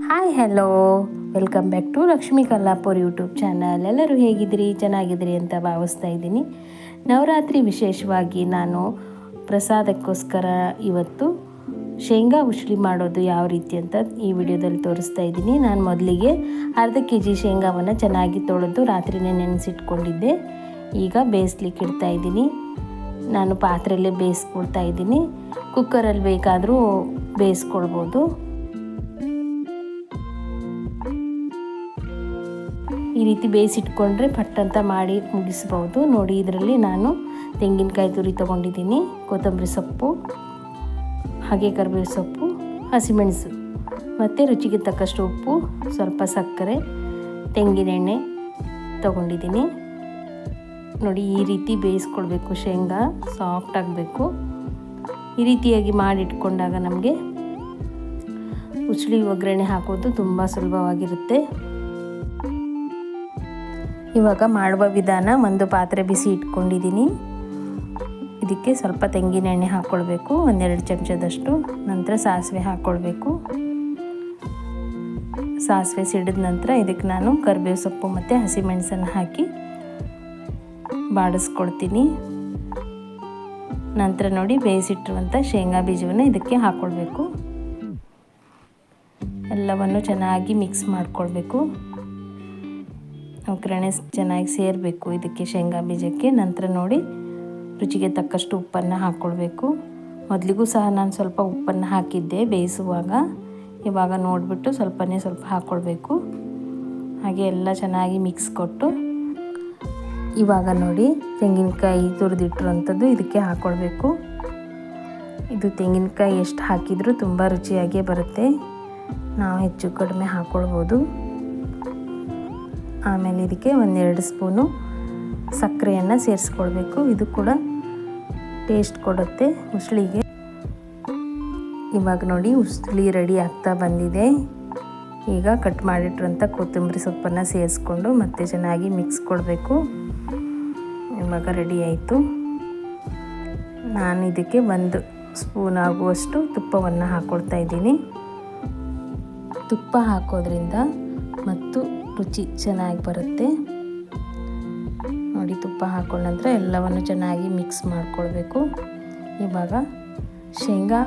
Hi hello, welcome back to Lakshmi Kallapur YouTube channel. ಎಲ್ಲರೂ ಹೇಗಿದ್ದೀರಿ, ಚೆನ್ನಾಗಿದ್ದೀರಿ ಅಂತ ಭಾವಿಸ್ತಾ ಇದ್ದೀನಿ. ನವರಾತ್ರಿ ವಿಶೇಷವಾಗಿ ನಾನು ಪ್ರಸಾದಕ್ಕೋಸ್ಕರ ಇವತ್ತು ಶೇಂಗಾ ಉಶ್ಲಿ ಮಾಡೋದು ಯಾವ ರೀತಿ ಅಂತ ಈ ವಿಡಿಯೋದಲ್ಲಿ ತೋರಿಸ್ತಾ ಇದ್ದೀನಿ. ನಾನು ಮೊದಲಿಗೆ ಅರ್ಧ kg ಶೇಂಗಾವನ್ನು ಚೆನ್ನಾಗಿ ತೊಳೆದು ರಾತ್ರಿನೇ ನೆನೆಸಿಟ್ಕೊಂಡಿದ್ದೆ. ಈಗ ಬೇಯಿಸ್ಲಿಕ್ಕೆ ಇಡ್ತಾ ಇದ್ದೀನಿ. ನಾನು ಪಾತ್ರೆಯಲ್ಲೇ ಬೇಯಿಸ್ಕೊಳ್ತಾ ಇದ್ದೀನಿ. ಕುಕ್ಕರಲ್ಲಿ ಬೇಕಾದರೂ ಬೇಯಿಸ್ಕೊಳ್ಬೋದು. ಈ ರೀತಿ ಬೇಯಿಸಿಟ್ಕೊಂಡ್ರೆ ಪಟ್ಟಂತ ಮಾಡಿ ಮುಗಿಸ್ಬೋದು. ನೋಡಿ, ಇದರಲ್ಲಿ ನಾನು ತೆಂಗಿನಕಾಯಿ ತುರಿ ತೊಗೊಂಡಿದ್ದೀನಿ, ಕೊತ್ತಂಬರಿ ಸೊಪ್ಪು, ಹಾಗೆ ಕರಿಬೇವು ಸೊಪ್ಪು, ಹಸಿಮೆಣಸು ಮತ್ತು ರುಚಿಗೆ ತಕ್ಕಷ್ಟು ಉಪ್ಪು, ಸ್ವಲ್ಪ ಸಕ್ಕರೆ, ತೆಂಗಿನೆಣ್ಣೆ ತೊಗೊಂಡಿದ್ದೀನಿ. ನೋಡಿ, ಈ ರೀತಿ ಬೇಯಿಸ್ಕೊಳ್ಬೇಕು. ಶೇಂಗಾ ಸಾಫ್ಟ್ ಆಗಬೇಕು. ಈ ರೀತಿಯಾಗಿ ಮಾಡಿಟ್ಕೊಂಡಾಗ ನಮಗೆ ಉಸ್ಲಿ ಒಗ್ಗರಣೆ ಹಾಕೋದು ತುಂಬ ಸುಲಭವಾಗಿರುತ್ತೆ. ಇವಾಗ ಮಾಡುವ ವಿಧಾನ: ಒಂದು ಪಾತ್ರೆ ಬಿಸಿ ಇಟ್ಕೊಂಡಿದ್ದೀನಿ. ಇದಕ್ಕೆ ಸ್ವಲ್ಪ ತೆಂಗಿನೆಣ್ಣೆ ಹಾಕ್ಕೊಳ್ಬೇಕು, 1-2 ಚಮಚದಷ್ಟು. ನಂತರ ಸಾಸಿವೆ ಹಾಕ್ಕೊಳ್ಬೇಕು. ಸಾಸಿವೆ ಸಿಡಿದ ನಂತರ ಇದಕ್ಕೆ ನಾನು ಕರಿಬೇವು ಸೊಪ್ಪು ಮತ್ತು ಹಸಿಮೆಣಸನ್ನು ಹಾಕಿ ಬಾಡಿಸ್ಕೊಳ್ತೀನಿ. ನಂತರ ನೋಡಿ, ಬೇಯಿಸಿಟ್ಟಿರುವಂಥ ಶೇಂಗಾ ಬೀಜವನ್ನು ಇದಕ್ಕೆ ಹಾಕ್ಕೊಳ್ಬೇಕು. ಎಲ್ಲವನ್ನು ಚೆನ್ನಾಗಿ ಮಿಕ್ಸ್ ಮಾಡಿಕೊಳ್ಬೇಕು. ಒಗ್ಗರಣೆ ಚೆನ್ನಾಗಿ ಸೇರಬೇಕು ಇದಕ್ಕೆ, ಶೇಂಗಾ ಬೀಜಕ್ಕೆ. ನಂತರ ನೋಡಿ, ರುಚಿಗೆ ತಕ್ಕಷ್ಟು ಉಪ್ಪನ್ನು ಹಾಕ್ಕೊಳ್ಬೇಕು. ಮೊದಲಿಗೂ ಸಹ ನಾನು ಸ್ವಲ್ಪ ಉಪ್ಪನ್ನು ಹಾಕಿದ್ದೆ ಬೇಯಿಸುವಾಗ. ಇವಾಗ ನೋಡಿಬಿಟ್ಟು ಸ್ವಲ್ಪ ಹಾಕ್ಕೊಳ್ಬೇಕು. ಹಾಗೆ ಎಲ್ಲ ಚೆನ್ನಾಗಿ ಮಿಕ್ಸ್ ಕೊಟ್ಟು ಇವಾಗ ನೋಡಿ, ತೆಂಗಿನಕಾಯಿ ತುರಿದಿಟ್ಟಿರುವಂಥದ್ದು ಇದಕ್ಕೆ ಹಾಕ್ಕೊಳ್ಬೇಕು. ಇದು ತೆಂಗಿನಕಾಯಿ ಎಷ್ಟು ಹಾಕಿದರೂ ತುಂಬ ರುಚಿಯಾಗೇ ಬರುತ್ತೆ. ನಾವು ಹೆಚ್ಚು ಕಡಿಮೆ ಹಾಕ್ಕೊಳ್ಬೋದು. ಆಮೇಲೆ ಇದಕ್ಕೆ 1-2 ಸ್ಪೂನು ಸಕ್ಕರೆಯನ್ನು ಸೇರಿಸ್ಕೊಳ್ಬೇಕು. ಇದು ಕೂಡ ಟೇಸ್ಟ್ ಕೊಡುತ್ತೆ ಉಸ್ಲಿಗೆ. ಇವಾಗ ನೋಡಿ, ಉಸ್ಲಿ ರೆಡಿ ಆಗ್ತಾ ಬಂದಿದೆ. ಈಗ ಕಟ್ ಮಾಡಿಟ್ಟಿರೋಂಥ ಕೊತ್ತಂಬರಿ ಸೊಪ್ಪನ್ನು ಸೇರಿಸ್ಕೊಂಡು ಮತ್ತೆ ಚೆನ್ನಾಗಿ ಮಿಕ್ಸ್ ಕೊಡಬೇಕು. ಇವಾಗ ರೆಡಿ ಆಯಿತು. ನಾನು ಇದಕ್ಕೆ 1 ಸ್ಪೂನ್ ಆಗುವಷ್ಟು ತುಪ್ಪವನ್ನು ಹಾಕ್ಕೊಳ್ತಾ ಇದ್ದೀನಿ. ತುಪ್ಪ ಹಾಕೋದ್ರಿಂದ ಮತ್ತು ರುಚಿ ಚೆನ್ನಾಗಿ ಬರುತ್ತೆ. ನೋಡಿ, ತುಪ್ಪ ಹಾಕೊಂಡ ನಂತರ ಎಲ್ಲವನ್ನು ಚೆನ್ನಾಗಿ ಮಿಕ್ಸ್ ಮಾಡಿಕೊಳ್ಬೇಕು. ಇವಾಗ ಶೇಂಗಾ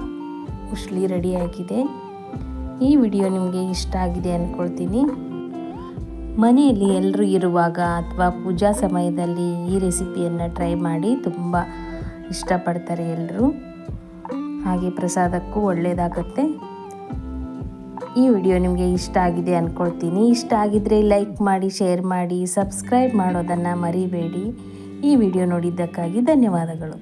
ಉಸ್ಲಿ ರೆಡಿಯಾಗಿದೆ. ಈ ವಿಡಿಯೋ ನಿಮಗೆ ಇಷ್ಟ ಆಗಿದೆ ಅಂದ್ಕೊಳ್ತೀನಿ. ಮನೆಯಲ್ಲಿ ಎಲ್ಲರೂ ಇರುವಾಗ ಅಥವಾ ಪೂಜಾ ಸಮಯದಲ್ಲಿ ಈ ರೆಸಿಪಿಯನ್ನು ಟ್ರೈ ಮಾಡಿ, ತುಂಬ ಇಷ್ಟಪಡ್ತಾರೆ ಎಲ್ಲರೂ. ಹಾಗೆ ಪ್ರಸಾದಕ್ಕೂ ಒಳ್ಳೆಯದಾಗುತ್ತೆ. ಈ ವಿಡಿಯೋ ನಿಮಗೆ ಇಷ್ಟ ಆಗಿದೆ ಅಂದ್ಕೊಳ್ತೀನಿ. ಇಷ್ಟ ಆಗಿದ್ದರೆ ಲೈಕ್ ಮಾಡಿ, ಶೇರ್ ಮಾಡಿ, ಸಬ್ಸ್ಕ್ರೈಬ್ ಮಾಡೋದನ್ನು ಮರಿಬೇಡಿ. ಈ ವಿಡಿಯೋ ನೋಡಿದ್ದಕ್ಕಾಗಿ ಧನ್ಯವಾದಗಳು.